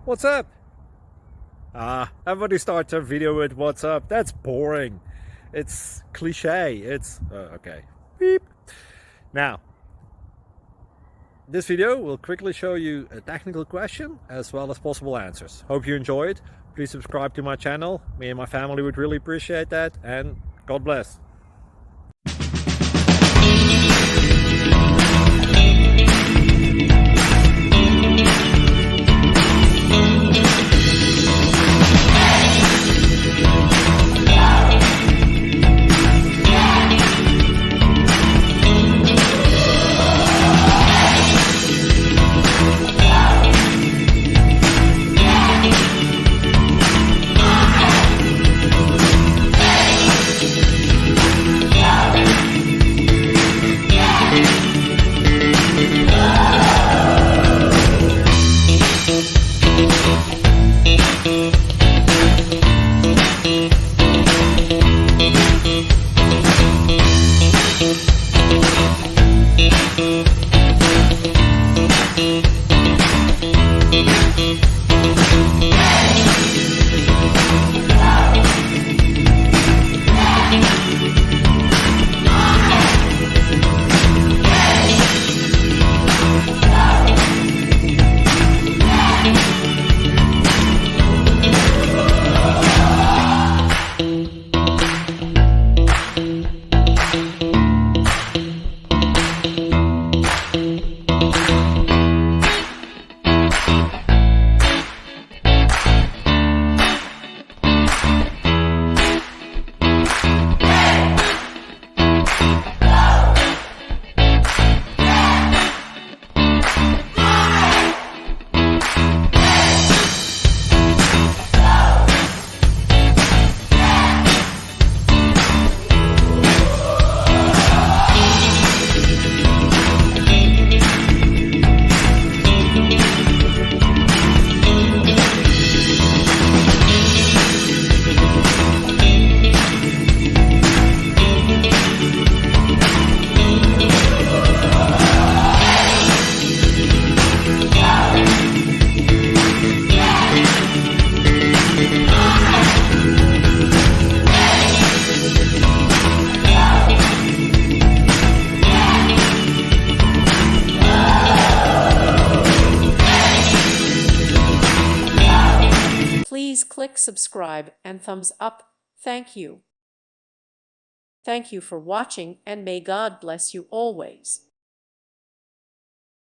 What's up? Everybody starts their video with what's up. That's boring. It's cliche. It's okay. Beep. Now, this video will quickly show you a technical question as well as possible answers. Hope you enjoy it. Please subscribe to my channel. Me and my family would really appreciate that, and God bless. Please click subscribe and thumbs up. Thank you. Thank you for watching, and may God bless you always.